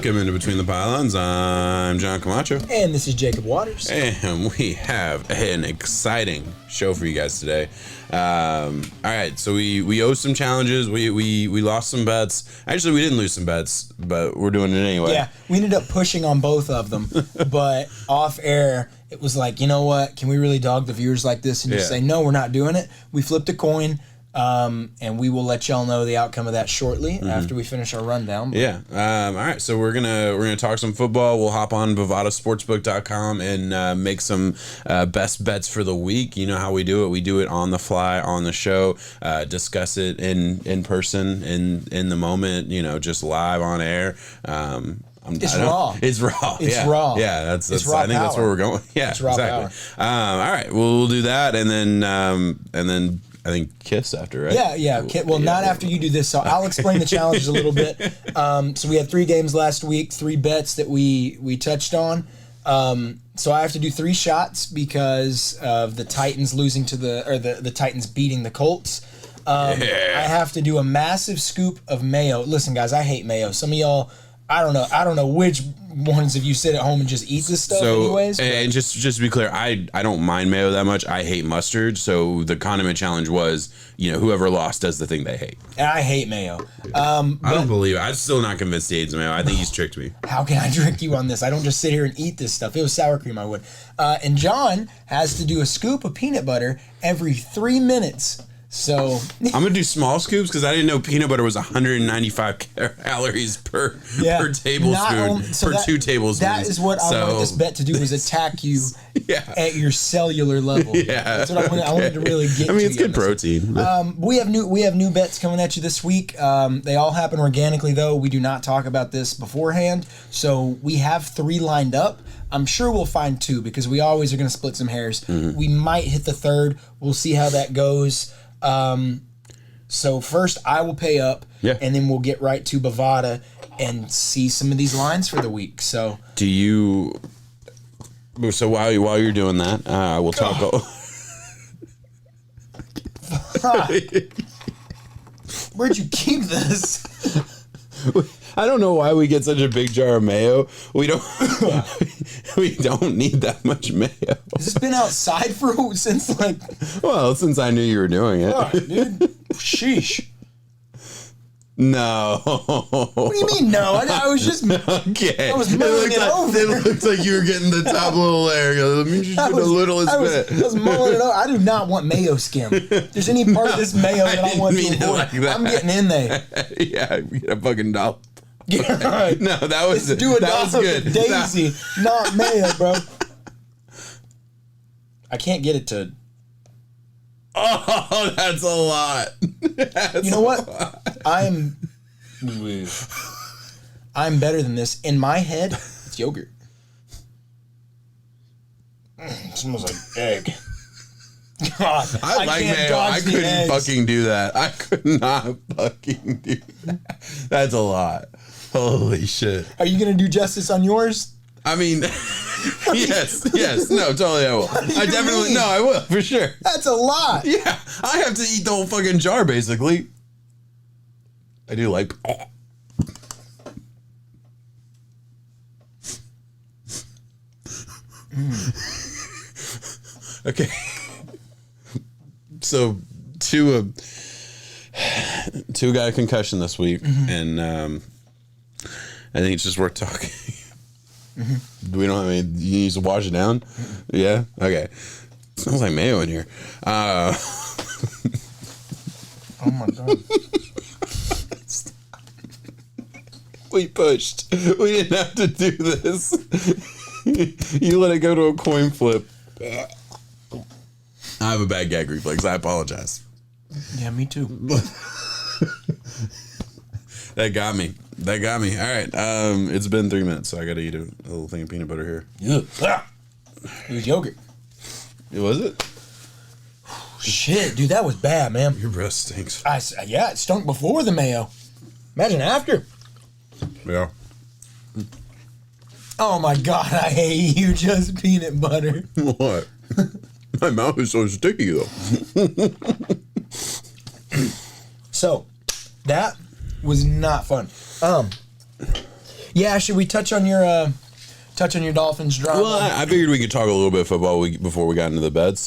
Welcome into Between the Pylons. I'm John Camacho. And this is Jacob Waters. And we have an exciting show for you guys today. All right, so we owe some challenges. We lost some bets. Actually, we didn't lose some bets, but we're doing it anyway. Yeah, we ended up pushing on both of them. But off air, it was like, you know what? Can we really dog the viewers like this and just say, no, we're not doing it? We flipped a coin. And we will let y'all know the outcome of that shortly after we finish our rundown. Yeah. All right. So we're gonna talk some football. We'll hop on bovadasportsbook.com and make some best bets for the week. You know how we do it. We do it on the fly, on the show. Discuss it in person, in the moment. You know, just live on air. It's raw. It's raw. It's raw. Yeah, that's raw I think power. that's where we're going. Yeah, it's raw exactly. Power. All right. We'll do that, and then I think kiss after, right? Yeah. Well, not after you do this. So I'll explain the challenges a little bit. So we had 3 games last week, 3 bets that we touched on. So I have to do 3 shots because of the Titans losing to the Titans beating the Colts. I have to do a massive scoop of Mayo. Listen, guys, I hate Mayo. Some of y'all, I don't know which ones of you sit at home and just eat this stuff anyways. And just to be clear, I don't mind mayo that much. I hate mustard. So the condiment challenge was, whoever lost does the thing they hate. And I hate mayo. I don't believe it. I'm still not convinced he hates mayo. I think he's tricked me. How can I trick you on this? I don't just sit here and eat this stuff. If it was sour cream, I would. And John has to do a scoop of peanut butter every 3 minutes. So I'm gonna do small scoops because I didn't know peanut butter was 195 calories per tablespoon per 2 tablespoons. That is what I wanted this bet to do, is attack you at your cellular level. Yeah, that's what I wanted to really get. I mean, it's good protein. We have new bets coming at you this week. They all happen organically, though. We do not talk about this beforehand. So we have 3 lined up. I'm sure we'll find 2 because we always are going to split some hairs. We might hit the 3rd. We'll see how that goes. So first I will pay up, and then we'll get right to Bovada and see some of these lines for the week. So while you're doing that, we'll talk. Where'd you keep this? I don't know why we get such a big jar of mayo. We don't need that much mayo. Has this been outside since since I knew you were doing it. Oh, dude. Sheesh. No. What do you mean no? I was just okay. I was mulling it over. It looked like you were getting the top little layer. Let me just do the littlest bit. I was mulling it over. I do not want mayo skim. If there's any part of this mayo that I want to avoid, I'm getting in there. Yeah, get a fucking dollop. Yeah, right. No, that was good. Daisy, not mayo, bro. I can't get it to. Oh, that's a lot. You know what? I'm better than this. In my head, it's yogurt. It smells like egg. God, I like mayo. I couldn't fucking do that. I could not fucking do that. That's a lot. Holy shit. Are you going to do justice on yours? I mean, yes. No, totally I will. I definitely, no, I will, for sure. That's a lot. Yeah, I have to eat the whole fucking jar, basically. I do like... Okay. So, 2 got a concussion this week, and I think it's just worth talking. We don't have any. You need to wash it down? Yeah? Okay. Smells like mayo in here. Oh my God. We pushed. We didn't have to do this. You let it go to a coin flip. I have a bad gag reflex. I apologize. Yeah, me too. That got me. All right. It's been 3 minutes, so I got to eat a little thing of peanut butter here. Yeah. It was yogurt. Was it? Shit, dude, that was bad, man. Your breath stinks. Yeah, it stunk before the mayo. Imagine after. Yeah. Oh my God, I hate you, just peanut butter. What? My mouth is so sticky, though. So, that was not fun. Yeah, should we touch on your Dolphins drama? Well, I figured we could talk a little bit of football before we got into the bets.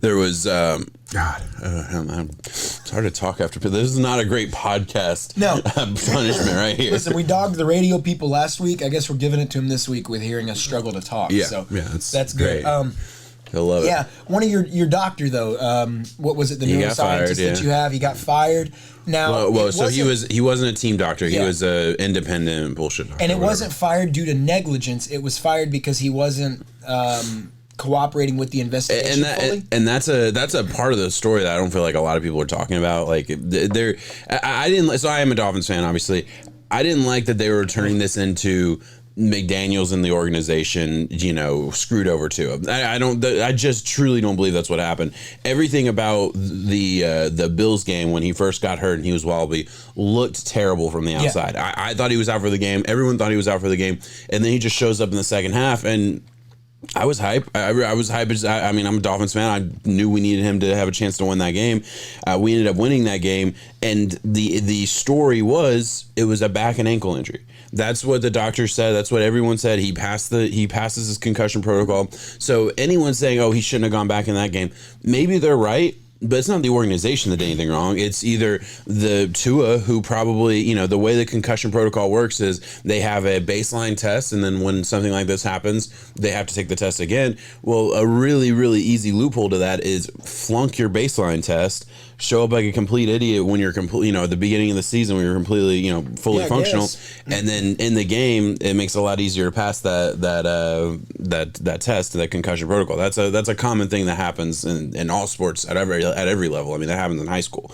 There was it's hard to talk after. This is not a great podcast. No punishment right here. Listen, we dogged the radio people last week. I guess we're giving it to them this week with hearing us struggle to talk. Yeah, so yeah, that's good. Great. He'll love it. Yeah, one of your doctor though. What was it? The neuroscientist that you have. He got fired. Now, so he wasn't a team doctor. He was an independent bullshit doctor. And it wasn't fired due to negligence. It was fired because he wasn't cooperating with the investigation fully. And that's a part of the story that I don't feel like a lot of people are talking about. Like I didn't. So I am a Dolphins fan, obviously. I didn't like that they were turning this into McDaniels and the organization, screwed over too. I just truly don't believe that's what happened. Everything about the Bills game when he first got hurt and he was wobbly looked terrible from the outside. Yeah. I thought he was out for the game. Everyone thought he was out for the game, and then he just shows up in the second half and. I was hype. I was hype. I mean, I'm a Dolphins fan. I knew we needed him to have a chance to win that game. We ended up winning that game, and the story was it was a back and ankle injury. That's what the doctor said. That's what everyone said. He passes his concussion protocol. So anyone saying, "Oh, he shouldn't have gone back in that game," maybe they're right. But it's not the organization that did anything wrong. It's either the Tua, who probably, the way the concussion protocol works is they have a baseline test, and then when something like this happens, they have to take the test again. Well, a really, really easy loophole to that is flunk your baseline test, show up like a complete idiot when you're at the beginning of the season when you're completely, fully functional, and then in the game it makes it a lot easier to pass that test, that concussion protocol. That's a common thing that happens in all sports at every level. I mean, that happens in high school.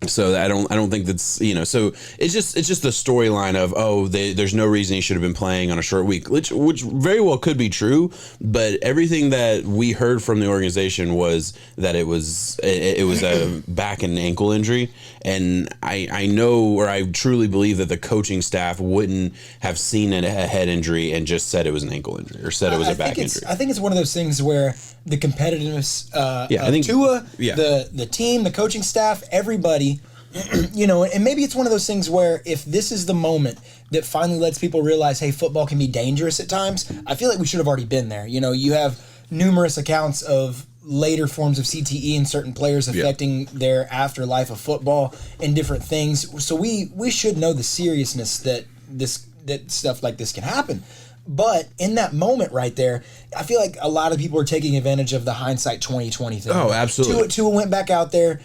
So I don't think that's so it's just the storyline of there's no reason he should have been playing on a short week, which very well could be true, but everything that we heard from the organization was that it was a back and ankle injury, and I know, or I truly believe that the coaching staff wouldn't have seen a head injury and just said it was an ankle injury or said it was a back injury. I think it's one of those things where the competitiveness I think Tua, the team, the coaching staff, everybody. And maybe it's one of those things where if this is the moment that finally lets people realize, hey, football can be dangerous at times, I feel like we should have already been there. You have numerous accounts of later forms of CTE in certain players affecting their afterlife of football and different things. So we should know the seriousness that stuff like this can happen. But in that moment right there, I feel like a lot of people are taking advantage of the hindsight 2020 thing. Oh, absolutely. Tua went back out there.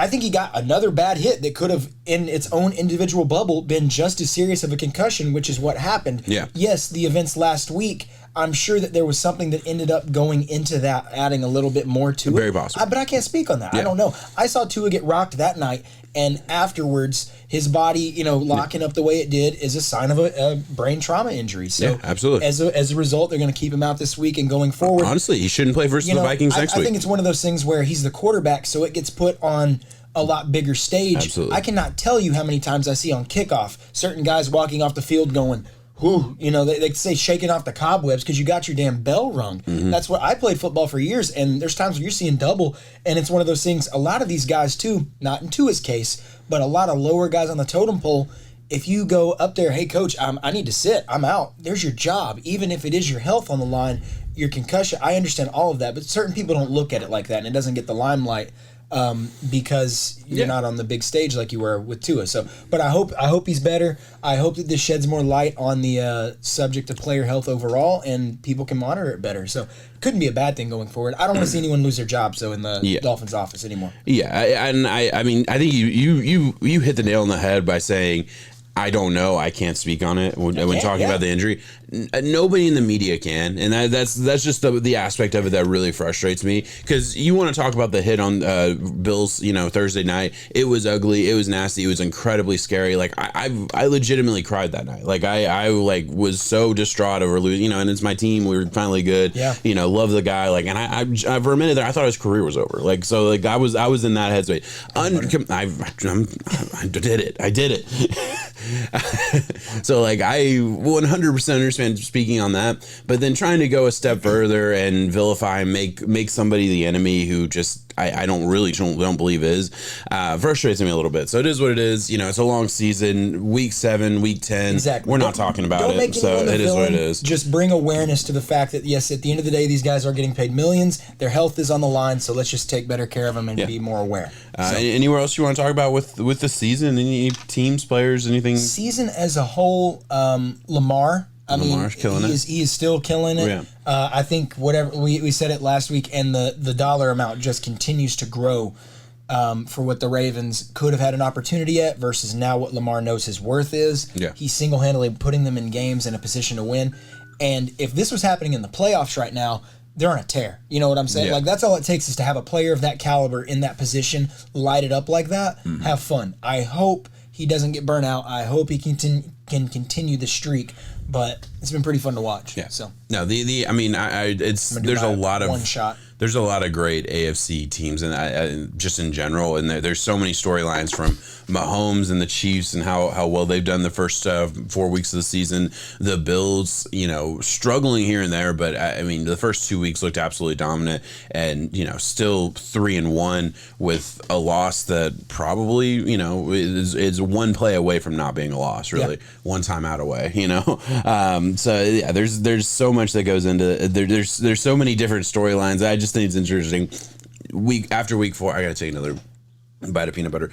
I think he got another bad hit that could have, in its own individual bubble, been just as serious of a concussion, which is what happened. Yeah. Yes, the events last week, I'm sure that there was something that ended up going into that, adding a little bit more to it. Very possible. But I can't speak on that. Yeah. I don't know. I saw Tua get rocked that night, and afterwards, his body, locking up the way it did is a sign of a brain trauma injury. So absolutely. As a result, they're going to keep him out this week and going forward. Honestly, he shouldn't play versus the Vikings next week. I think it's one of those things where he's the quarterback, so it gets put on a lot bigger stage. Absolutely. I cannot tell you how many times I see on kickoff certain guys walking off the field going, whoo, they say shaking off the cobwebs because you got your damn bell rung. Mm-hmm. That's what I played football for years, and there's times where you're seeing double, and it's one of those things. A lot of these guys too, not in Tua's case, but a lot of lower guys on the totem pole. If you go up there, hey coach, I need to sit, I'm out. There's your job, even if it is your health on the line, your concussion. I understand all of that, but certain people don't look at it like that, and it doesn't get the limelight. Because you're not on the big stage like you were with Tua. So, but I hope he's better. I hope that this sheds more light on the subject of player health overall, and people can monitor it better. So, couldn't be a bad thing going forward. I don't want to see anyone lose their jobs though in the Dolphins office anymore. Yeah, I mean, I think you hit the nail on the head by saying, I don't know. I can't speak on it when talking about the injury. Nobody in the media can, and that's just the aspect of it that really frustrates me. Because you want to talk about the hit on Bills, Thursday night. It was ugly. It was nasty. It was incredibly scary. Like I legitimately cried that night. Like I was so distraught over losing. And it's my team. We were finally good. Yeah. Love the guy. Like, and I for a minute there, I thought his career was over. Like, so like I was in that headspace. I did it. I did it. So like I 100% understand speaking on that, but then trying to go a step further and vilify and make somebody the enemy who just I don't believe is. Frustrates me a little bit. So it is what it is. It's a long season. Week 7, week 10. Exactly. We're not talking about it. So it is what it is. Just bring awareness to the fact that, yes, at the end of the day, these guys are getting paid millions. Their health is on the line, so let's just take better care of them and be more aware. Anywhere else you want to talk about with the season? Any teams, players, anything? Season as a whole, Lamar. Lamar's killing it. He is still killing it. Yeah. I think whatever we said it last week, and the dollar amount just continues to grow for what the Ravens could have had an opportunity at versus now what Lamar knows his worth is. Yeah. He's single-handedly putting them in games in a position to win. And if this was happening in the playoffs right now, they're on a tear. You know what I'm saying? Yeah. Like, that's all it takes is to have a player of that caliber in that position, light it up like that, have fun. I hope he doesn't get burnt out. I hope he can continue the streak. But it's been pretty fun to watch. Yeah. So no, there's a lot of one shot. There's a lot of great AFC teams, and just in general, and there's so many storylines from Mahomes and the Chiefs and how well they've done the first 4 weeks of the season. The Bills, struggling here and there, but the first 2 weeks looked absolutely dominant, and still 3-1 with a loss that probably is one play away from not being a loss. Really, one timeout away. So yeah, there's so much that goes into there's so many different storylines. I just think it's interesting. Week after week 4, I got to take another bite of peanut butter.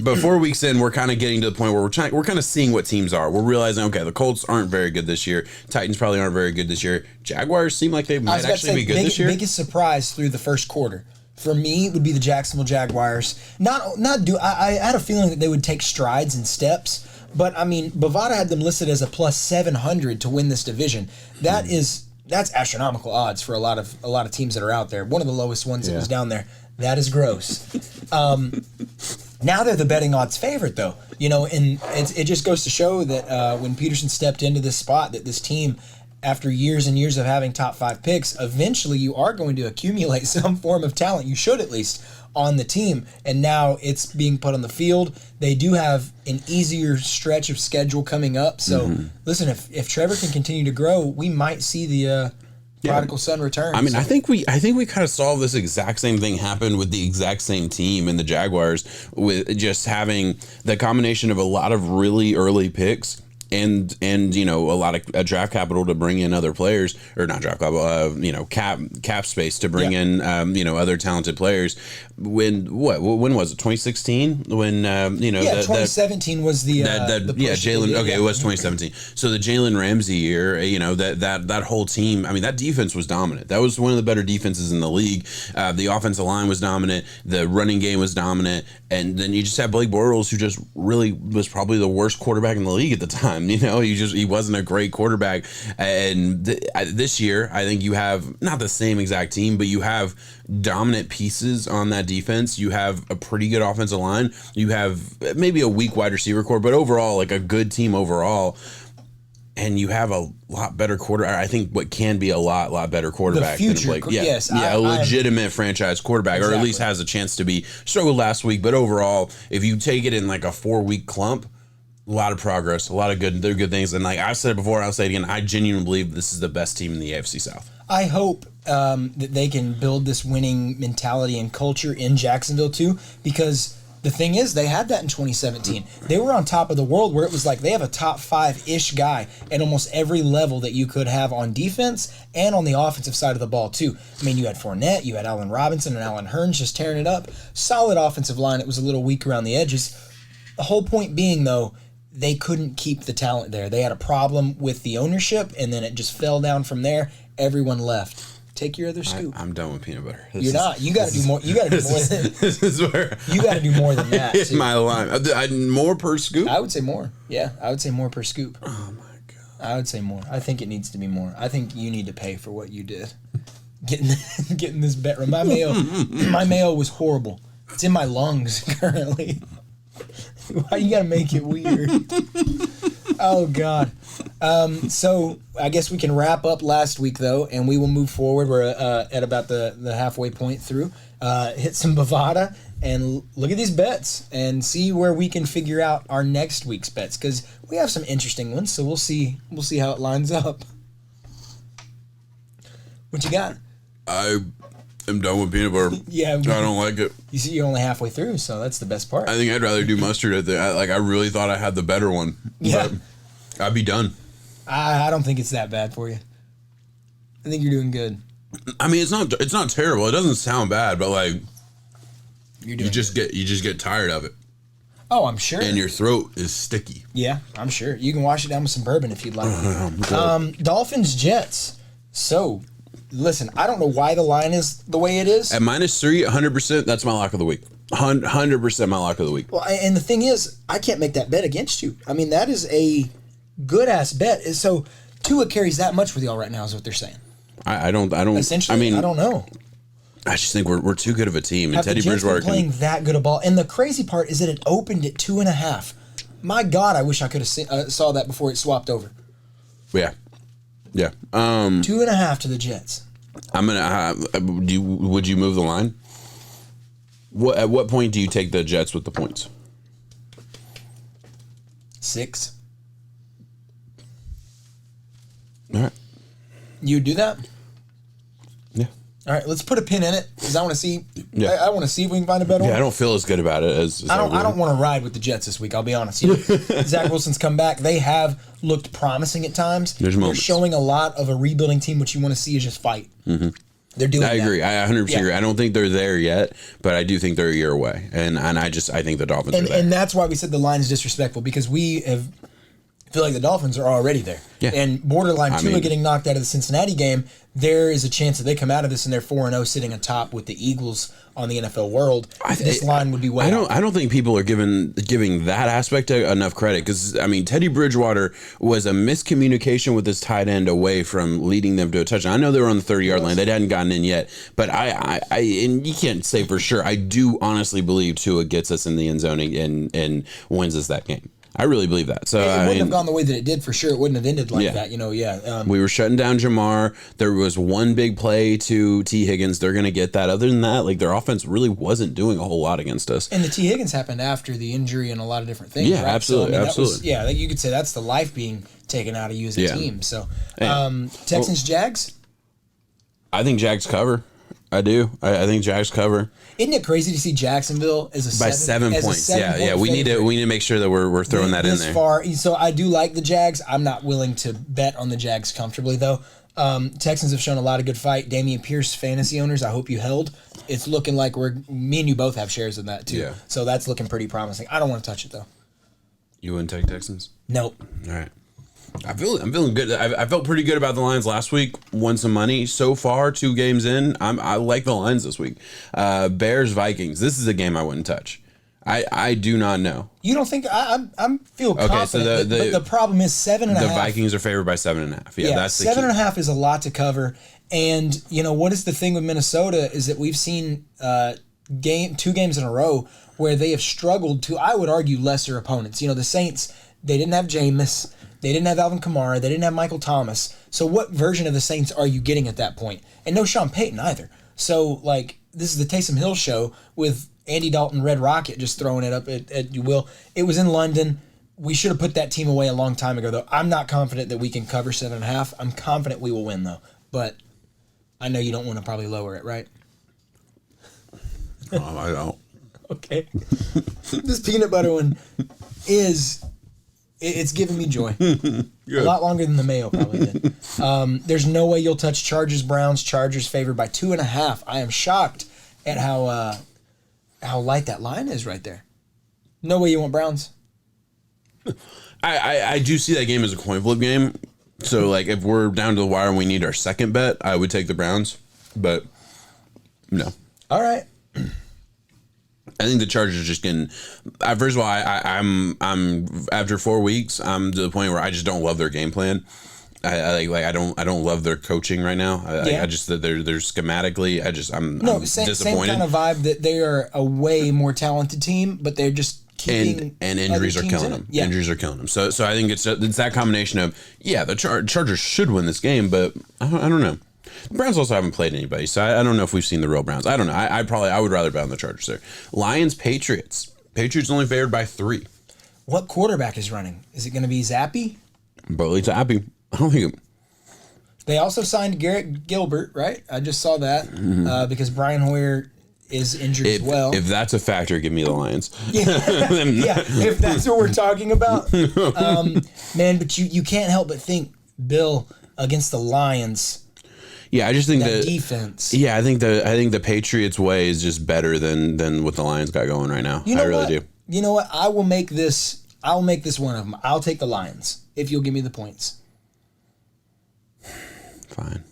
Before weeks in, we're kind of getting to the point where we're kind of seeing what teams are. We're realizing, okay, the Colts aren't very good this year. Titans probably aren't very good this year. Jaguars seem like they might actually be good this year. Biggest surprise through the first quarter for me would be the Jacksonville Jaguars. I had a feeling that they would take strides and steps. But Bovada had them listed as a plus 700 to win this division. That's astronomical odds for a lot of teams that are out there. One of the lowest ones that was down there. That is gross. Now they're the betting odds favorite, though. And it just goes to show that when Peterson stepped into this spot, that this team, after years and years of having top 5 picks, eventually you are going to accumulate some form of talent. You should, at least, on the team, and now it's being put on the field. They do have an easier stretch of schedule coming up. So, listen, if Trevor can continue to grow, we might see the prodigal son return. I think we kind of saw this exact same thing happen with the exact same team in the Jaguars, with just having the combination of a lot of really early picks and a lot of draft capital to bring in other players, or not draft capital, cap space to bring in other talented players. When was it? 2016? When 2017 was the Jalen. Okay, it was 2017. So the Jalen Ramsey year, that whole team. That defense was dominant. That was one of the better defenses in the league. The offensive line was dominant. The running game was dominant, and then you just had Blake Bortles, who just really was probably the worst quarterback in the league at the time. He wasn't a great quarterback. And this year, I think you have not the same exact team, but you have dominant pieces on that defense. You have a pretty good offensive line. You have maybe a weak wide receiver core, but overall, like a good team overall. And you have a lot better quarterback. I think what can be a lot better quarterback than Blake. Yes, a legitimate franchise quarterback, exactly. Or at least has a chance to be. Struggled last week, but overall, if you take it in like a 4-week clump, a lot of progress, a lot of good things. And like I said before, I'll say it again, I genuinely believe this is the best team in the AFC South. I hope that they can build this winning mentality and culture in Jacksonville too, because the thing is, they had that in 2017. They were on top of the world, where it was like they have a top 5-ish guy at almost every level that you could have on defense and on the offensive side of the ball too. You had Fournette, you had Allen Robinson and Allen Hurns just tearing it up. Solid offensive line. It was a little weak around the edges. The whole point being, though, they couldn't keep the talent there. They had a problem with the ownership, and then it just fell down from there. Everyone left. Take your other scoop. I'm done with peanut butter. You're not. You got to do more. You got to do more than. This is where you got to do more than that. It's my line. More per scoop. I would say more. Yeah, I would say more per scoop. Oh my god. I would say more. I think it needs to be more. I think you need to pay for what you did. Getting this bet. My mayo was horrible. It's in my lungs currently. Why you gotta make it weird? Oh God. So I guess we can wrap up last week though, and we will move forward. We're at about the halfway point through. Hit some Bovada and look at these bets and see where we can figure out our next week's bets, because we have some interesting ones. So we'll see how it lines up. What you got? I'm done with peanut butter. Yeah. I don't like it. You see, you're only halfway through, so that's the best part. I think I'd rather do mustard at the. I really thought I had the better one. Yeah. But I'd be done. I don't think it's that bad for you. I think you're doing good. I mean, it's not terrible. It doesn't sound bad, but like you just get tired of it. Oh, I'm sure. And your throat is sticky. Yeah, I'm sure. You can wash it down with some bourbon if you'd like. Dolphins, Jets. So, listen, I don't know why the line is the way it is. At -3, 100%, that's my lock of the week. 100% my lock of the week. Well, and the thing is, I can't make that bet against you. I mean, that is a good-ass bet. So, Tua carries that much with y'all right now is what they're saying. I don't. Essentially, I mean, I don't know. I just think we're too good of a team. And Have Teddy the Jets Bridgewater been playing that good a ball? And the crazy part is that it opened at 2.5. My God, I wish I could have saw that before it swapped over. Yeah. 2.5 to the Jets. I'm gonna. Would you move the line? At what point do you take the Jets with the points? 6. All right. You would do that? Yeah. All right, let's put a pin in it because I want to see. Yeah. I want to see if we can find a better one. I don't feel as good about it as I don't want to ride with the Jets this week. I'll be honest. You know, Zach Wilson's come back. They have looked promising at times. There's moments. They're showing a lot of a rebuilding team. What you want to see is just fight. Mm-hmm. They're doing. I agree. I 100% agree. I don't think they're there yet, but I do think they're a year away, and I think the Dolphins are there. And that's why we said the line is disrespectful because we feel like the Dolphins are already there. Yeah. And borderline Tua getting knocked out of the Cincinnati game, there is a chance that they come out of this and they're 4-0 sitting atop with the Eagles on the NFL world. This line would be way I don't think people are giving that aspect enough credit because, I mean, Teddy Bridgewater was a miscommunication with his tight end away from leading them to a touchdown. I know they were on the 30-yard line. They hadn't gotten in yet. But and you can't say for sure. I do honestly believe Tua gets us in the end zone and wins us that game. I really believe that. So it wouldn't have gone the way that it did for sure. It wouldn't have ended like that. We were shutting down Jamar. There was one big play to T. Higgins. They're going to get that. Other than that, like their offense really wasn't doing a whole lot against us. And the T. Higgins happened after the injury and a lot of different things. Yeah, right? absolutely, so, absolutely. You could say that's the life being taken out of you as a team. So Texans, Jags. I think Jags cover. I do. I think Jags cover. Isn't it crazy to see Jacksonville as a by 7 points? Yeah. We need to make sure that we're throwing that in there. Far, so I do like the Jags. I'm not willing to bet on the Jags comfortably though. Texans have shown a lot of good fight. Damian Pierce fantasy owners, I hope you held. It's looking like me and you both have shares in that too. Yeah. So that's looking pretty promising. I don't want to touch it though. You wouldn't take Texans? Nope. All right. I'm feeling good. I felt pretty good about the Lions last week. Won some money so far. 2 games in. I like the Lions this week. Bears Vikings. This is a game I wouldn't touch. I do not know. You don't think I feel confident? Okay, so but the problem is 7.5. The Vikings are favored by 7.5. Yeah, that's the 7.5 is a lot to cover. And what is the thing with Minnesota is that we've seen 2 games in a row where they have struggled to, I would argue, lesser opponents. The Saints, they didn't have Jameis. They didn't have Alvin Kamara. They didn't have Michael Thomas. So what version of the Saints are you getting at that point? And no Sean Payton either. So, this is the Taysom Hill show with Andy Dalton, Red Rocket, just throwing it up at you will. It was in London. We should have put that team away a long time ago, though. I'm not confident that we can cover 7.5. I'm confident we will win, though. But I know you don't want to probably lower it, right? I don't. Okay. This peanut butter one is... It's giving me joy. A lot longer than the Mayo probably did. There's no way you'll touch Chargers, Browns. Chargers favored by 2.5. I am shocked at how light that line is right there. No way you want Browns. I do see that game as a coin flip game. So, if we're down to the wire and we need our second bet, I would take the Browns. But, no. All right. I think the Chargers are just getting. First of all, I'm after 4 weeks, I'm to the point where I just don't love their game plan. I don't love their coaching right now. I just that they're schematically. I'm disappointed. Same kind of vibe that they are a way more talented team, but they're just keeping and injuries are killing them. Yeah. Injuries are killing them. So I think it's that combination of the Chargers should win this game, but I don't know. The Browns also haven't played anybody, so I don't know if we've seen the real Browns. I don't know. I would rather bet on the Chargers there. Lions, Patriots. Patriots only favored by 3. What quarterback is running? Is it going to be Zappy? Bailey Zappy. I don't think. They also signed Garrett Gilbert, right? I just saw that because Brian Hoyer is injured as well. If that's a factor, give me the Lions. Yeah, if that's what we're talking about. Man, but you can't help but think, Bill, against the Lions. Yeah, I just think that defense. Yeah, I think the Patriots way is just better than what the Lions got going right now. I really do. You know what? I will make this one of them. I'll take the Lions if you'll give me the points. Fine.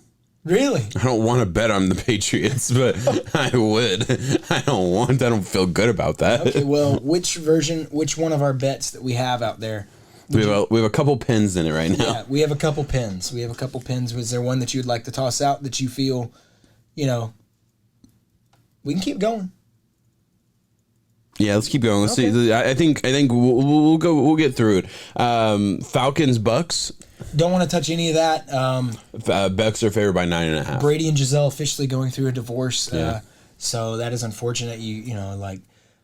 Really? I don't want to bet on the Patriots, but I would. I don't feel good about that. Okay, well, which one of our bets that we have out there? We have a couple pins in it right now. Yeah, we have a couple pins. Was there one that you'd like to toss out that you feel, we can keep going? Yeah, let's keep going. Let's see. I think we'll get through it. Falcons Bucks. Don't want to touch any of that. Bucks are favored by 9.5. Brady and Giselle officially going through a divorce. Yeah. So that is unfortunate.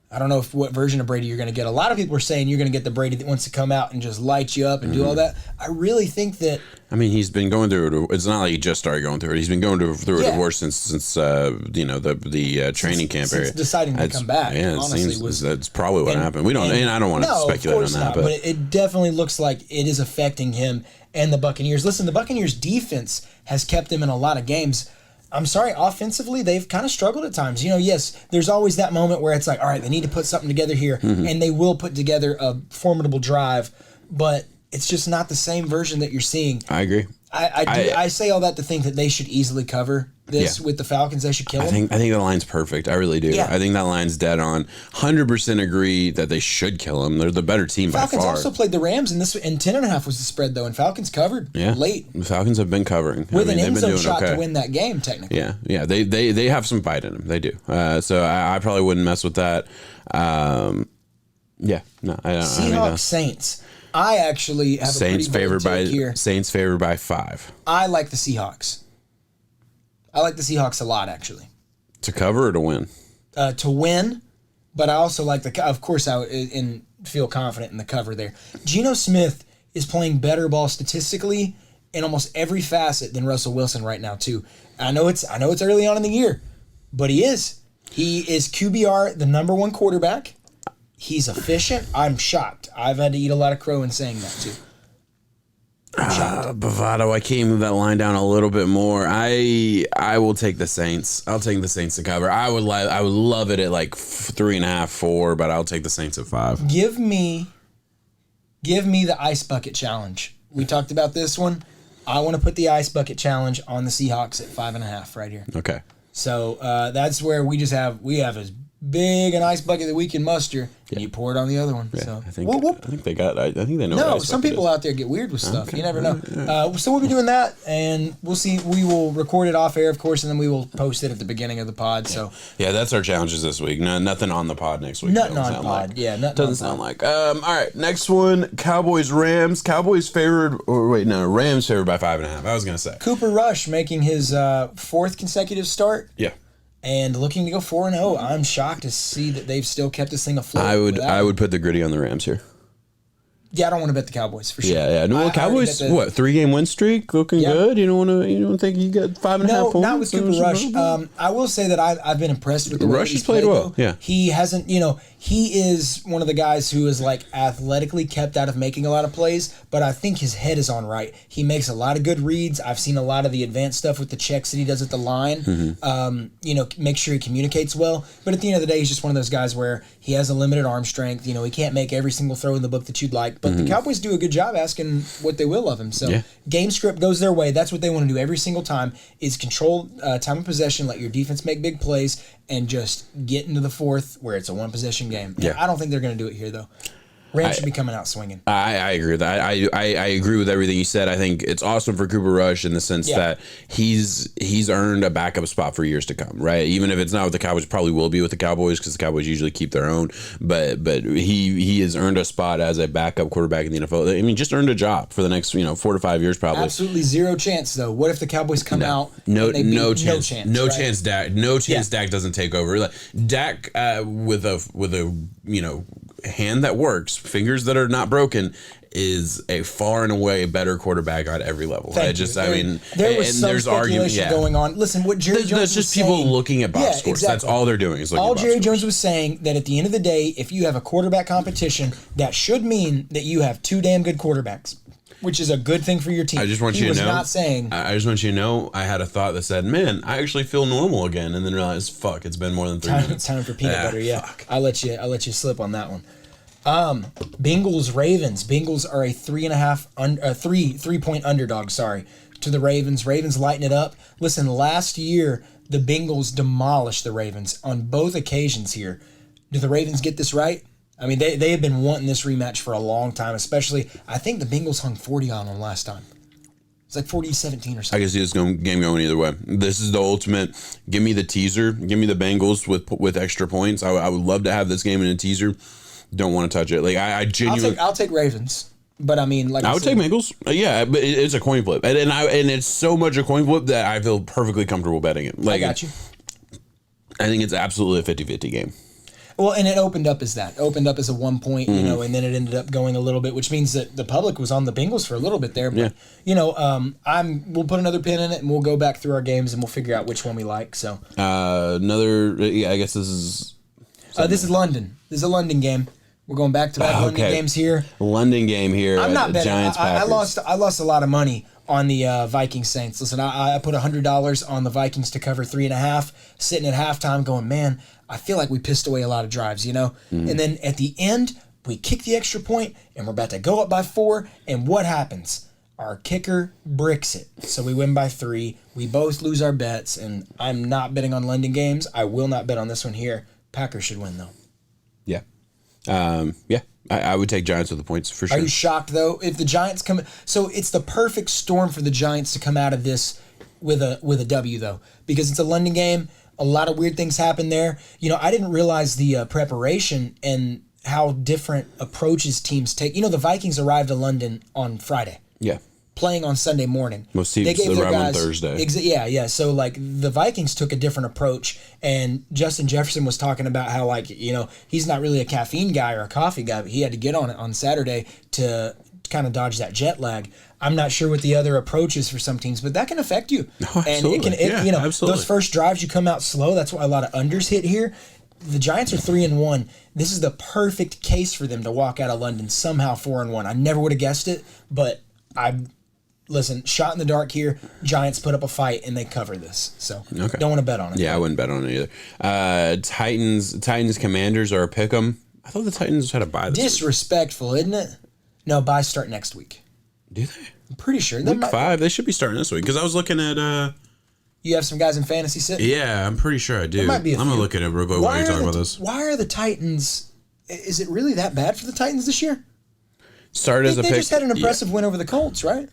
I don't know what version of Brady you're going to get. A lot of people are saying you're going to get the Brady that wants to come out and just light you up and do all that. I really think that. I mean, he's been going through it. It's not like he just started going through it. He's been going through a divorce since the training camp area. Deciding to come back. Yeah, that's probably what happened. I don't want to speculate on that, but it definitely looks like it is affecting him and the Buccaneers. Listen, the Buccaneers defense has kept them in a lot of games. I'm sorry, offensively, they've kind of struggled at times. Yes, there's always that moment where it's like, all right, they need to put something together here, and they will put together a formidable drive, but it's just not the same version that you're seeing. I agree. I say all that to think that they should easily cover this with the Falcons. They should kill them. I think the line's perfect. I really do. Yeah. I think that line's dead on. 100% agree that they should kill them. They're the better team by far. Falcons also played the Rams, and 10.5 was the spread though, and Falcons covered late. The Falcons have been covering with an end zone shot to win that game. Technically, yeah. They have some fight in them. They do. So I probably wouldn't mess with that. I don't. Seahawks Saints. I actually have Saints a pretty bold take here. Saints favored by 5. I like the Seahawks. I like the Seahawks a lot, actually. To cover or to win? To win, but I also like of course, I feel confident in the cover there. Geno Smith is playing better ball statistically in almost every facet than Russell Wilson right now, too. I know it's early on in the year, but he is. He is QBR, the number 1 quarterback. He's efficient. I'm shocked. I've had to eat a lot of crow in saying that, too. Bovado, I can't move that line down a little bit more. I will take the Saints. I'll take the Saints to cover. I would love it at like 3.5, 4, but I'll take the Saints at 5. Give me the ice bucket challenge. We talked about this one. I want to put the ice bucket challenge on the Seahawks at 5.5 right here. Okay. So that's where we have as big an ice bucket that we can muster, and you pour it on the other one. Yeah, so I think they know. No, some people out there get weird with stuff. Okay. You never know. So we'll be doing that, and we'll see. We will record it off air, of course, and then we will post it at the beginning of the pod. So that's our challenges this week. No, nothing on the pod next week. Nothing on pod. Like. Yeah, nothing. Doesn't sound like. All right, next one: Cowboys Rams. Cowboys favored. Rams favored by 5.5. I was gonna say Cooper Rush making his 4th consecutive start. Yeah. And looking to go 4-0, I'm shocked to see that they've still kept this thing afloat. I would put the gritty on the Rams here. Yeah, I don't want to bet the Cowboys for sure. Yeah. No, Cowboys. 3-game win streak, looking good. You don't think you got 5.5 points? No, not with Cooper Rush. I will say that I've been impressed with the way Rush has played well. Though. Yeah, he hasn't. He is one of the guys who is like athletically kept out of making a lot of plays, but I think his head is on right. He makes a lot of good reads. I've seen a lot of the advanced stuff with the checks that he does at the line. Mm-hmm. Make sure he communicates well. But at the end of the day, he's just one of those guys where he has a limited arm strength. He can't make every single throw in the book that you'd like. But the Cowboys do a good job asking what they will of him. So game script goes their way. That's what they want to do every single time is control time of possession, let your defense make big plays, and just get into the 4th where it's a 1-possession game. Yeah. I don't think they're going to do it here, though. Rams should be coming out swinging. I agree with that. I agree with everything you said. I think it's awesome for Cooper Rush in the sense that he's earned a backup spot for years to come, right? Even if it's not with the Cowboys, probably will be with the Cowboys because the Cowboys usually keep their own. But he has earned a spot as a backup quarterback in the NFL. I mean, just earned a job for the next 4 to 5 years probably. Absolutely zero chance though. What if the Cowboys come out? No chance. No right? chance. Dak. No chance. Dak doesn't take over. Like Dak with a hand that works, fingers that are not broken, is a far and away better quarterback at every level. There was some speculation going on. Listen, what Jerry Jones that's just people saying, looking at box scores. Exactly. That's all they're doing is looking at box Jerry scores. Jones was saying that at the end of the day, if you have a quarterback competition, that should mean that you have two damn good quarterbacks, which is a good thing for your team. I just want you to know. I just want you to know. I had a thought that said, "Man, I actually feel normal again," and then realized, "Fuck, it's been more than 3 minutes." It's time for peanut butter. Yeah, fuck. I'll let you slip on that one. Bengals Ravens. Bengals are a 3.5 underdog. Sorry, to the Ravens. Ravens lighten it up. Listen, last year the Bengals demolished the Ravens on both occasions here. Do the Ravens get this right? I mean, they have been wanting this rematch for a long time, especially, I think the Bengals hung 40 on them last time. It's like 40-17 or something. I can see this game going either way. This is the ultimate. Give me the teaser. Give me the Bengals with extra points. I would love to have this game in a teaser. Don't want to touch it. Like I genuinely. I'll take Ravens, but I mean, like I would take Bengals. Yeah, but it's a coin flip, and it's so much a coin flip that I feel perfectly comfortable betting it. Like, I got you. I think it's absolutely a 50-50 game. Well, and it opened up as that. It opened up as a 1 point, and then it ended up going a little bit, which means that the public was on the Bengals for a little bit there. But we'll put another pin in it, and we'll go back through our games, and we'll figure out which one we like. So I guess this is. This is London. This is a London game. We're going back to back London games here. London game here. I'm not betting. Giants Packers. I lost a lot of money on the Vikings Saints. Listen, I put $100 on the Vikings to cover 3.5. Sitting at halftime, going, man, I feel like we pissed away a lot of drives, And then at the end, we kick the extra point, and we're about to go up by 4. And what happens? Our kicker bricks it. So we win by 3. We both lose our bets, and I'm not betting on London games. I will not bet on this one here. Packers should win, though. Yeah. I would take Giants with the points for sure. Are you shocked, though? If the Giants come... So it's the perfect storm for the Giants to come out of this with a W, though. Because it's a London game. A lot of weird things happen there. I didn't realize the preparation and how different approaches teams take. The Vikings arrived in London on Friday. Yeah. Playing on Sunday morning. Most teams arrive on Thursday. Yeah. So, the Vikings took a different approach, and Justin Jefferson was talking about how, he's not really a caffeine guy or a coffee guy, but he had to get on it on Saturday to kind of dodge that jet lag. I'm not sure what the other approach is for some teams, but that can affect you. Oh, absolutely. And absolutely. Those first drives you come out slow. That's why a lot of unders hit here. The Giants are 3-1. This is the perfect case for them to walk out of London somehow 4-1. I never would have guessed it, but listen, shot in the dark here. Giants put up a fight and they cover this. So don't want to bet on it. Yeah, I wouldn't bet on it either. Titans Commanders are a pick 'em. I thought the Titans had a bye this week. Disrespectful, isn't it? No, buys start next week. Do they? I'm pretty sure. Week 5, they should be starting this week because I was looking at. You have some guys in fantasy sitting? Yeah, I'm pretty sure I do. There might be a I'm going to look at it real quick while you're talking about this. Why are the Titans... Is it really that bad for the Titans this year? Started as a pick. They just had an impressive win over the Colts, right?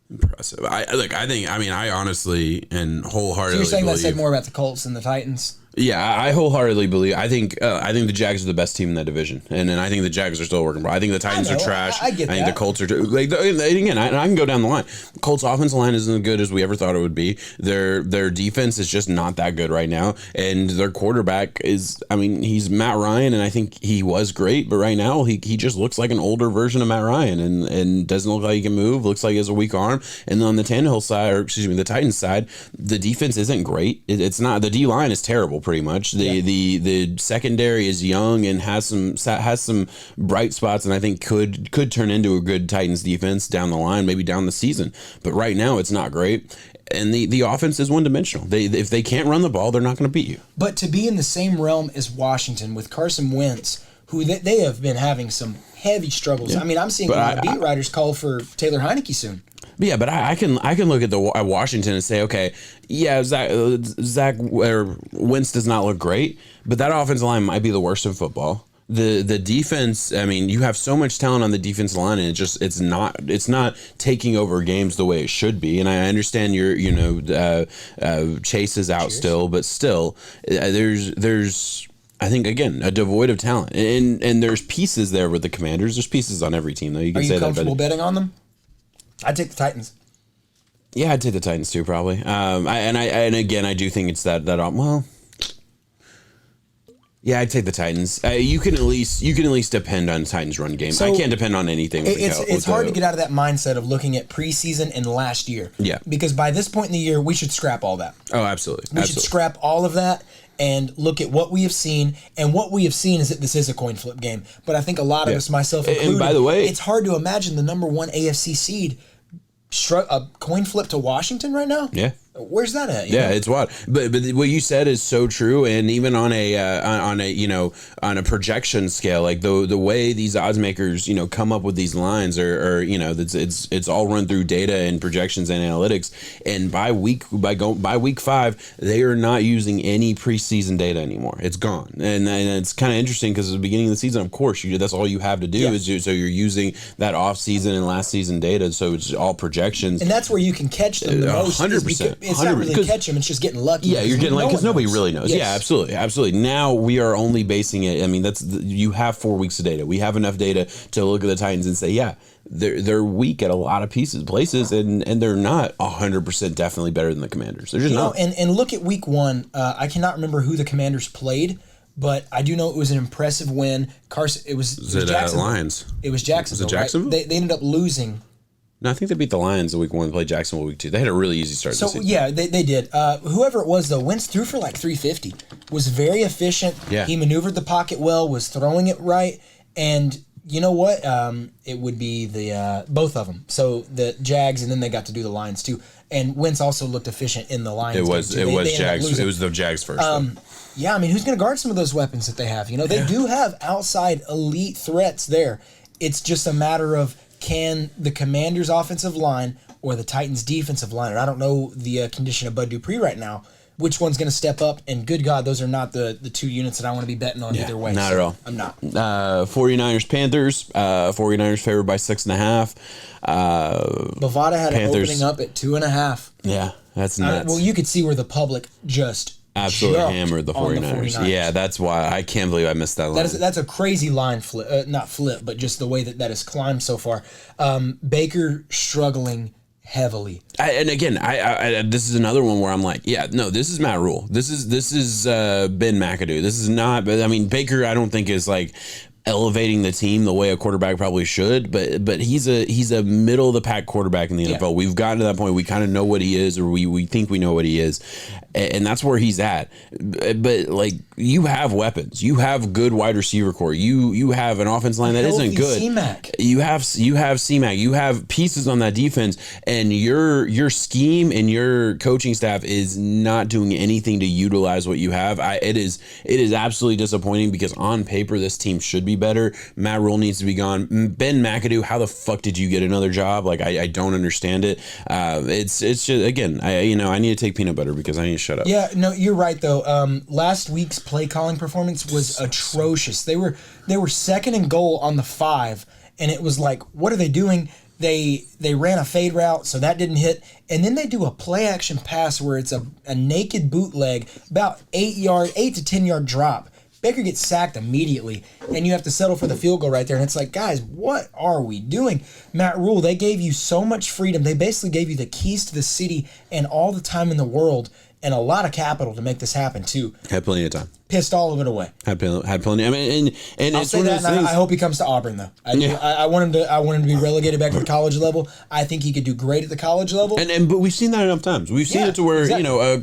Impressive. I honestly and wholeheartedly. So you're saying believe, that said more about the Colts than the Titans? Yeah, I wholeheartedly believe. I think the Jags are the best team in that division, and I think the Jags are still working. I think the Titans are trash. I get that. I think the Colts are again. I can go down the line. Colts offensive line isn't as good as we ever thought it would be. Their defense is just not that good right now, and their quarterback is. He's Matt Ryan, and I think he was great, but right now he just looks like an older version of Matt Ryan, and doesn't look like he can move. Looks like he has a weak arm. And then on the Tannehill side, the Titans side, the defense isn't great. It's not. The D line is terrible. Pretty much. The secondary is young and has some bright spots, and I think could turn into a good Titans defense down the line, maybe down the season. But right now it's not great. And the offense is one dimensional. If they can't run the ball, they're not going to beat you. But to be in the same realm as Washington with Carson Wentz, who they have been having some heavy struggles. Yeah. I'm seeing a lot of beat writers call for Taylor Heineke soon. Yeah, but I can look at Washington and say, okay, yeah, Zach or Wentz does not look great, but that offensive line might be the worst in football. The defense, you have so much talent on the defensive line, and it's not taking over games the way it should be. And I understand Chase is out still, but still, there's. I think again a devoid of talent, and there's pieces there with the Commanders. There's pieces on every team though. You can say that. Are you comfortable betting on them? I'd take the Titans. Yeah, I'd take the Titans too, probably. I do think it's that. Well, Yeah, I'd take the Titans. You can at least depend on Titans' run game. So I can't depend on anything. It's hard to get out of that mindset of looking at preseason and last year. Yeah. Because by this point in the year, we should scrap all that. Oh, absolutely. We should scrap all of that and look at what we have seen. And what we have seen is that this is a coin flip game. But I think a lot of us, myself included, and by the way, it's hard to imagine the number one AFC seed a coin flip to Washington right now. Yeah. Where's that at? Yeah, it's wild. But what you said is so true, and even on a projection scale, like the way these odds makers come up with these lines are it's all run through data and projections and analytics. And by week 5, they are not using any preseason data anymore. It's gone, and it's kind of interesting because at the beginning of the season, of course, that's all you have to do so you're using that off season and last season data, so it's all projections, and that's where you can catch them the most. 100%. It's not really catch them; it's just getting lucky. Yeah, you're getting lucky because nobody really knows. Yes. Yeah, absolutely. Now we are only basing it. I mean, you have 4 weeks of data. We have enough data to look at the Titans and say, yeah, they're weak at a lot of places, and they're not 100% definitely better than the Commanders. They're just not. And look at week 1. I cannot remember who the Commanders played, but I do know it was an impressive win. It was Jacksonville. Lions? It was Jacksonville. Was it Jacksonville? Right? They ended up losing. No, I think they beat the Lions in week 1 and played Jacksonville week 2. They had a really easy start. So, this season. yeah, they did. Whoever it was, though, went through for like 350. Was very efficient. Yeah. He maneuvered the pocket well, was throwing it right. And you know what? It would be the both of them. So the Jags, and then they got to do the Lions, too. And Wentz also looked efficient in the Lions. It was Jags. It was the Jags first. Yeah, I mean, who's going to guard some of those weapons that they have? They do have outside elite threats there. It's just a matter of, can the Commanders' offensive line or the Titans' defensive line, and I don't know the condition of Bud Dupree right now, which one's going to step up? And good God, those are not the 2 units that I want to be betting on either way. Not at all. I'm not. 49ers, Panthers. 49ers favored by 6.5. Bovada had Panthers. it opening up at 2.5. Yeah, that's nuts. Well, you could see where the public just absolutely hammered the 49ers. Yeah, that's why I can't believe I missed that line. That's a crazy line flip, not flip, but just the way that has climbed so far. Baker struggling heavily. And again, I this is another one where I'm like, yeah, no, this is Matt Rule. This is Ben McAdoo. This is not. But I mean, Baker, I don't think is like elevating the team the way a quarterback probably should, but he's a middle of the pack quarterback in the NFL. We've gotten to that point. We kind of know what he is, or we think we know what he is, and that's where he's at. But like, you have weapons, you have good wide receiver core, you have an offense line that isn't good. C-Mac. You have C-Mac, you have pieces on that defense, and your scheme and your coaching staff is not doing anything to utilize what you have. It is absolutely disappointing because on paper this team should be better. Matt Rule needs to be gone. Ben McAdoo, how the fuck did you get another job? Like, I don't understand it. It's just, again, I need to take peanut butter because I need to shut up. Yeah, no, you're right though. Last week's play calling performance was atrocious. They were second and goal on the 5, and it was like, what are they doing? They ran a fade route, so that didn't hit, and then they do a play action pass where it's a naked bootleg, about 8 to 10 yard drop. Baker gets sacked immediately, and you have to settle for the field goal right there. And it's like, guys, what are we doing? Matt Rule, they gave you so much freedom. They basically gave you the keys to the city and all the time in the world and a lot of capital to make this happen, too. Had plenty of time. Pissed all of it away. Had plenty. I mean, and I'll it's say one that, of those things. I hope he comes to Auburn though. I want him to be relegated back to the college level. I think he could do great at the college level. But we've seen that enough times. We've seen it to where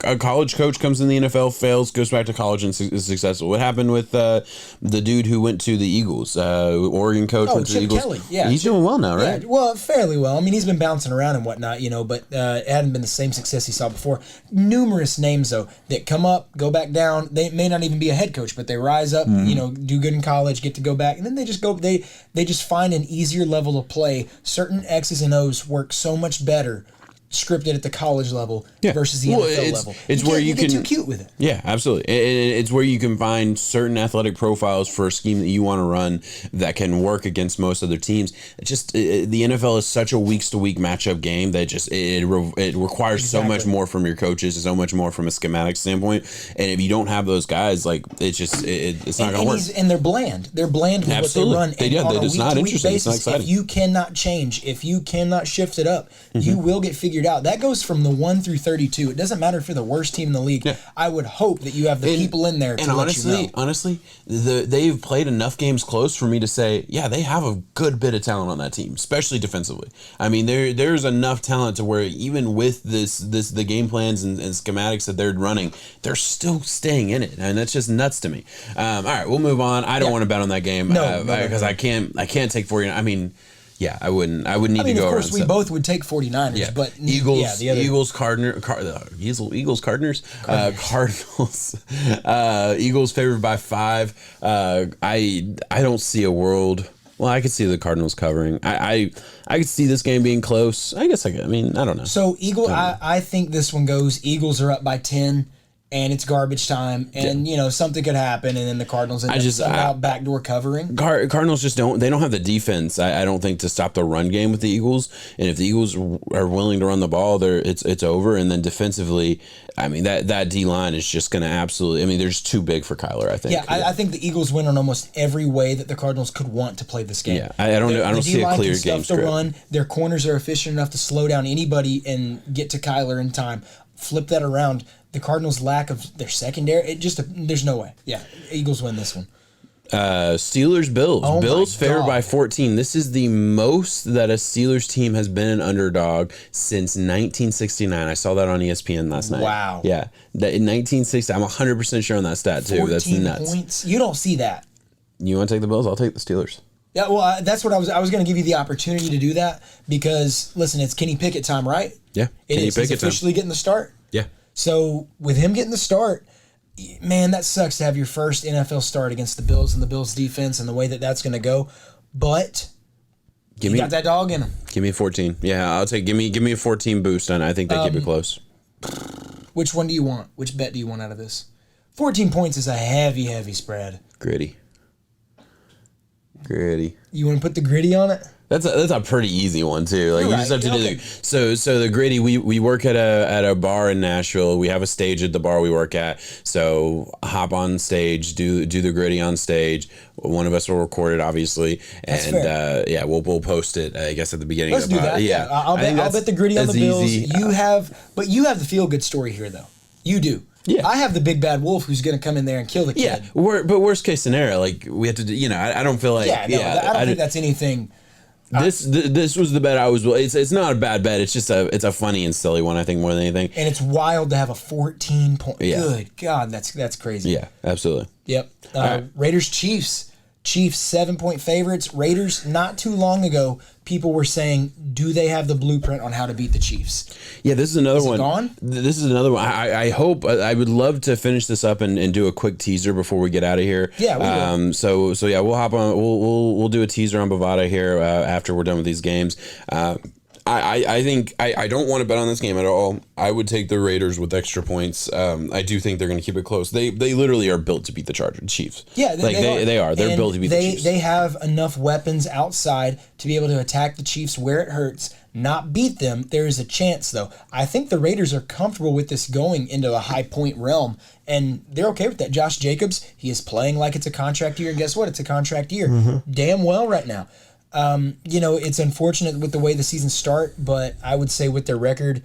a college coach comes in the NFL, fails, goes back to college, and is successful. What happened with the dude who went to the Eagles? Oregon coach went to the Eagles. Kelly, yeah, he's doing well now, right? Yeah, well, fairly well. I mean, he's been bouncing around and whatnot, but it hadn't been the same success he saw before. Numerous names though that come up, go back down. They may not even be a head coach, but they rise up, do good in college, get to go back, and then they just go. They just find an easier level of play. Certain X's and O's work so much better scripted at the college level versus the NFL level. It's where you can get too cute with it. Yeah, absolutely. It's where you can find certain athletic profiles for a scheme that you want to run that can work against most other teams. The NFL is such a week-to-week matchup game that it requires so much more from your coaches and so much more from a schematic standpoint. And if you don't have those guys, like it's not going to work. And they're bland. They're bland with what they run. It's not interesting. It's not exciting. If you cannot change, if you cannot shift it up, you will get figured figured out. That goes from the 1 through 32. It doesn't matter if you're the worst team in the league. Yeah. I would hope that you have the people in there to let you know. Honestly, they've played enough games close for me to say, yeah, they have a good bit of talent on that team, especially defensively. I mean, there's enough talent to where even with the game plans and schematics that they're running, they're still staying in it, and that's just nuts to me. All right, we'll move on. I don't want to bet on that game because I can't take 49. I mean, yeah, I wouldn't need to go. Of course, we both would take 49ers, but Eagles, Cardinals. Eagles favored by 5. I don't see a world. Well, I could see the Cardinals covering. I could see this game being close. I guess I don't know. So I think this one goes. Eagles are up by 10. And it's garbage time, and something could happen, and then the Cardinals end up somehow backdoor covering. Cardinals just don't have the defense. I don't think to stop the run game with the Eagles, and if the Eagles are willing to run the ball, it's over. And then defensively, I mean that D line is just going to absolutely. I mean, they're just too big for Kyler. I think. Yeah, I think the Eagles win on almost every way that the Cardinals could want to play this game. Yeah, I don't see a clear game script. Run. Their corners are efficient enough to slow down anybody and get to Kyler in time. Flip that around. The Cardinals' lack of their secondary, there's no way. Yeah, Eagles win this one. Steelers, Bills. Bills favored by 14. This is the most that a Steelers team has been an underdog since 1969. I saw that on ESPN last night. Wow. Yeah, in 1960, I'm 100% sure on that stat too. That's nuts. Points. You don't see that. You want to take the Bills? I'll take the Steelers. Yeah, well, that's what I was going to give you the opportunity to do that because listen, it's Kenny Pickett time, right? Yeah, He's officially getting the start. Yeah. So with him getting the start, man, that sucks to have your first NFL start against the Bills and the Bills defense and the way that that's going to go. But you got that dog in him. Give me 14. Yeah, I'll take. Give me a 14 boost, and I think they keep it close. Which one do you want? Which bet do you want out of this? 14 points is a heavy spread. Gritty. You want to put the gritty on it? That's a pretty easy one too. Like you just have to do. So the gritty. We work at a bar in Nashville. We have a stage at the bar we work at. So hop on stage, do the gritty on stage. One of us will record it, obviously, and we'll post it. I guess at the beginning. Let's of the do that. Yeah, I'll bet the gritty on the Bills. Easy. You have the feel good story here though. You do. Yeah. I have the big bad wolf who's going to come in there and kill the kid. Yeah, but worst case scenario, like we have to do. I don't feel like. I don't think that's anything. This was the bet I was. It's not a bad bet. It's just it's a funny and silly one. I think more than anything. And it's wild to have a 14 point. Yeah. Good God, that's crazy. Yeah, absolutely. Yep. Right. Raiders Chiefs. Chiefs 7-point favorites. Raiders. Not too long ago, people were saying, do they have the blueprint on how to beat the Chiefs? Yeah, this is another one. Gone? This is another one. I hope I would love to finish this up and do a quick teaser before we get out of here. Yeah, we will. So yeah, we'll hop on. We'll do a teaser on Bovada here after we're done with these games. I think I don't want to bet on this game at all. I would take the Raiders with extra points. I do think they're going to keep it close. They literally are built to beat the Chiefs. Yeah, they are. They're built to beat the Chiefs. They have enough weapons outside to be able to attack the Chiefs where it hurts, not beat them. There is a chance, though. I think the Raiders are comfortable with this going into a high point realm, and they're okay with that. Josh Jacobs, he is playing like it's a contract year, and guess what? It's a contract year. Mm-hmm. Damn well right now. It's unfortunate with the way the season start, but I would say with their record,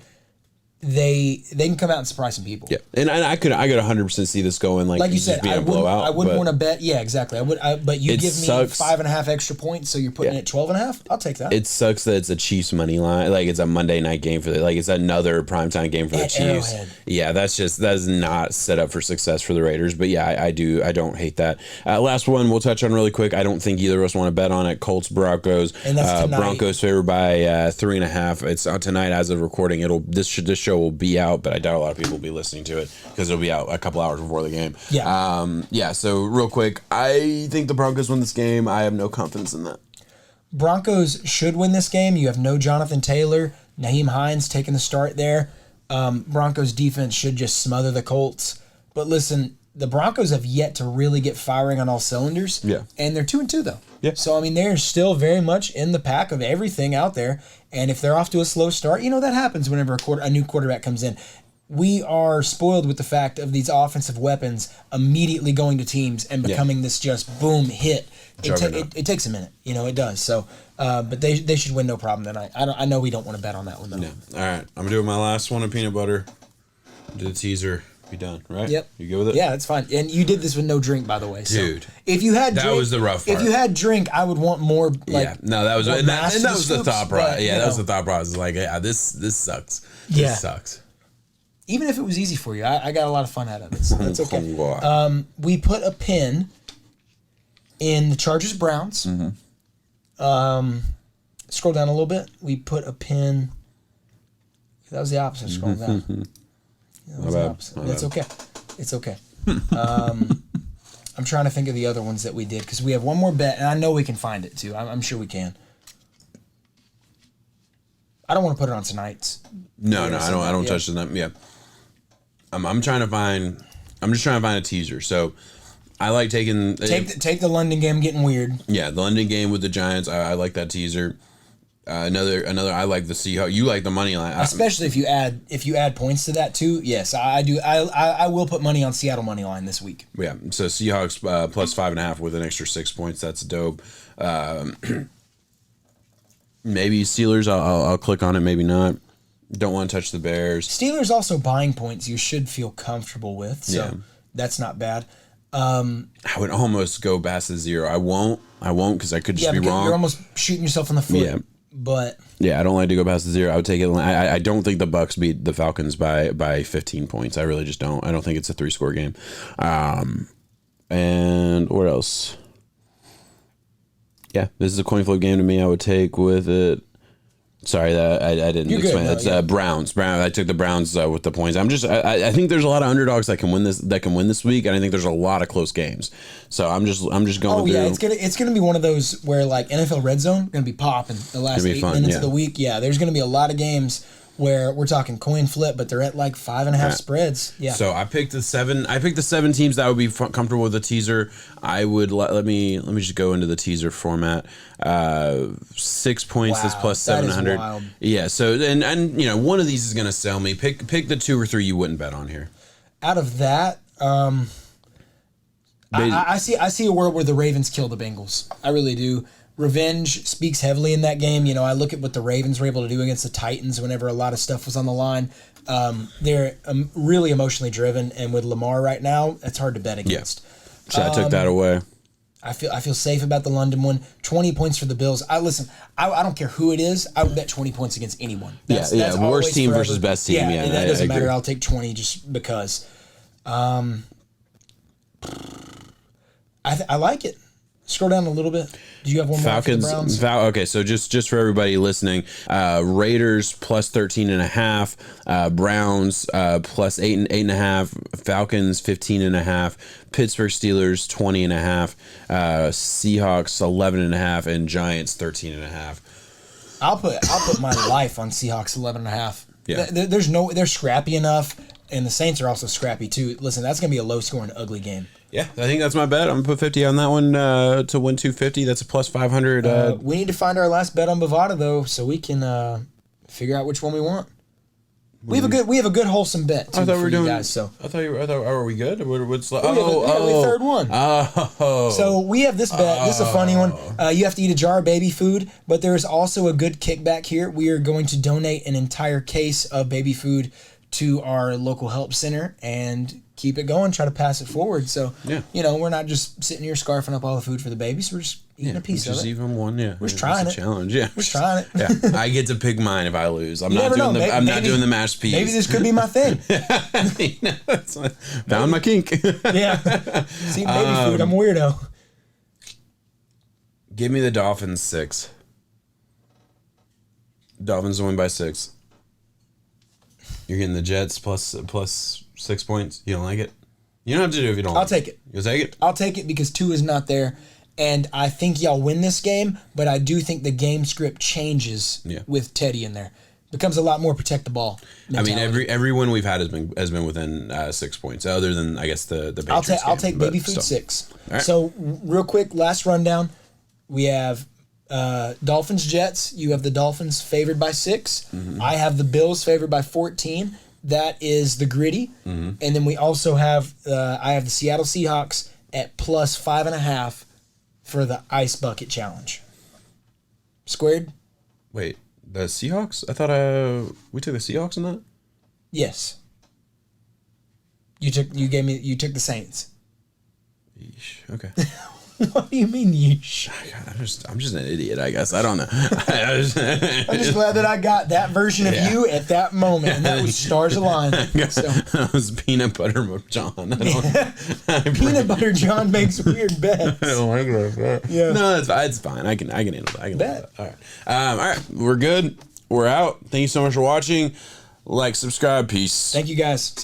they can come out and surprise some people. Yeah, and I could 100% see this going like you said. I wouldn't want to bet. Yeah, exactly. But you give me 5.5 extra points, so you're putting it at 12.5. I'll take that. It sucks that it's a Chiefs money line. Like it's a Monday night game for it's another primetime game for the Chiefs. Arrowhead. Yeah, that is not set up for success for the Raiders. But yeah, I don't hate that. Last one we'll touch on really quick. I don't think either of us want to bet on it. Colts Broncos. And that's tonight. Broncos favored by 3.5. It's tonight as of recording. This show will be out, but I doubt a lot of people will be listening to it because it'll be out a couple hours before the game. Yeah. So real quick, I think the Broncos win this game. I have no confidence in that. Broncos should win this game. You have no Jonathan Taylor. Naheem Hines taking the start there. Broncos defense should just smother the Colts. But listen, the Broncos have yet to really get firing on all cylinders. Yeah. And they're 2-2 though. Yeah. So they're still very much in the pack of everything out there. And if they're off to a slow start, that happens whenever a new quarterback comes in. we are spoiled with the fact of these offensive weapons immediately going to teams and becoming this just boom hit. It takes a minute, it does. So, but they should win no problem tonight. I know we don't want to bet on that one though. Yeah. All right, I'm doing my last one of peanut butter. Do the teaser. Be done, right? Yep. You good with it? Yeah, that's fine. And you did this with no drink, by the way. So dude. If you had that drink, was the rough part. If you had drink, I would want more. No, that was that was the thought process. Yeah, that was the thought process. Like, yeah, this sucks. This sucks. Even if it was easy for you, I got a lot of fun out of it. So that's okay. We put a pin in the Chargers Browns. Mm-hmm. Scroll down a little bit. We put a pin. That was the opposite. Scroll down. That was the opposite. That's okay. It's okay. I'm trying to think of the other ones that we did because we have one more bet, and I know we can find it too. I'm sure we can. I don't want to put it on tonight's. No, I don't touch the night. Yeah. I'm trying to find. I'm just trying to find a teaser. So, I like taking take the London game getting weird. Yeah, the London game with the Giants. I like that teaser. Another. I like the Seahawks. You like the money line, especially if you add points to that too. Yes, I do. I will put money on Seattle money line this week. Yeah. So Seahawks plus 5.5 with an extra 6 points. That's dope. Maybe Steelers. I'll click on it. Maybe not. Don't want to touch the Bears. Steelers also buying points you should feel comfortable with. So that's not bad. I would almost go past the 0. I won't because I could just be wrong. You're almost shooting yourself in the foot. Yeah. But yeah, I don't like to go past the 0. I would take it. I don't think the Bucks beat the Falcons by 15 points. I really just don't. I don't think it's a 3-score game. And what else? Yeah, this is a coin flip game to me. I would take with it. Sorry, that I didn't explain. It's Browns. I took the Browns with the points. I think there's a lot of underdogs that can win this week, and I think there's a lot of close games. So I'm just going. Oh yeah, it's gonna be one of those where like NFL Red Zone gonna be popping the last 8 minutes of the week. Yeah, there's gonna be a lot of games where we're talking coin flip, but they're at like 5.5 spreads. Yeah. So I picked the 7. I picked the 7 teams that would be comfortable with the teaser. I would let me just go into the teaser format. 6 points. That's plus 700. Yeah. So and one of these is gonna sell me. Pick the 2 or 3 you wouldn't bet on here. Out of that, I see a world where the Ravens kill the Bengals. I really do. Revenge speaks heavily in that game. I look at what the Ravens were able to do against the Titans whenever a lot of stuff was on the line. They're really emotionally driven, and with Lamar right now, it's hard to bet against. Yeah. So I took that away. I feel safe about the London one. 20 points for the Bills. I don't care who it is. I would bet 20 points against anyone. That's worst team versus best team. Yeah, that doesn't matter. I'll take 20 just because. I like it. Scroll down a little bit. Do you have one more Falcons, for the Browns? Okay, so just for everybody listening, Raiders plus 13.5, Browns plus 8.5, Falcons 15.5, Pittsburgh Steelers 20.5, Seahawks 11.5, and Giants 13.5. I'll put my life on Seahawks 11.5. Yeah, they're scrappy enough, and the Saints are also scrappy too. Listen, that's gonna be a low scoring, ugly game. Yeah, I think that's my bet. I'm gonna put 50 on that one to win 250. That's a plus 500. We need to find our last bet on Bovada though, so we can figure out which one we want. We have a good wholesome bet too, for you guys. So are we good? What's we have a third one. Oh, so we have this bet. This is a funny one. You have to eat a jar of baby food, but there is also a good kickback here. We are going to donate an entire case of baby food to our local help center and keep it going, try to pass it forward. So, we're not just sitting here scarfing up all the food for the babies. We're just eating a piece of it. Just even one, We're just trying it. Challenge, yeah. We're trying it. Yeah, I get to pick mine if I lose. I'm not doing the mashed peas. Maybe this could be my thing. Found my kink. Yeah. See, baby food, I'm a weirdo. Give me the Dolphins 6. Dolphins win by 6. You're getting the Jets plus 6 points. You don't like it? You don't have to do it if you don't. I'll take it. You'll take it? I'll take it because 2 is not there. And I think y'all win this game, but I do think the game script changes with Teddy in there. Becomes a lot more protect the ball mentality. I mean, every win we've had has been within 6 points, other than, I guess, the Patriots I'll take baby food 6. Right. So, real quick, last rundown. We have Dolphins Jets. You have the Dolphins favored by 6. Mm-hmm. I have the Bills favored by 14. That is the gritty. And then we also have, I have the Seattle Seahawks at plus 5.5 for the Ice Bucket Challenge. Squared? Wait, the Seahawks? I thought we took the Seahawks in that? Yes. You took the Saints. Yeesh. Okay. What do you mean, yeesh? I'm just an idiot, I guess. I don't know. I'm just glad that I got that version of you at that moment, and that was stars aligned. So. That was Peanut Butter John. Peanut Butter John makes weird bets. I don't like that. Yeah. No, it's fine. I can handle that. I can handle that. All right. We're good. We're out. Thank you so much for watching. Like, subscribe. Peace. Thank you, guys.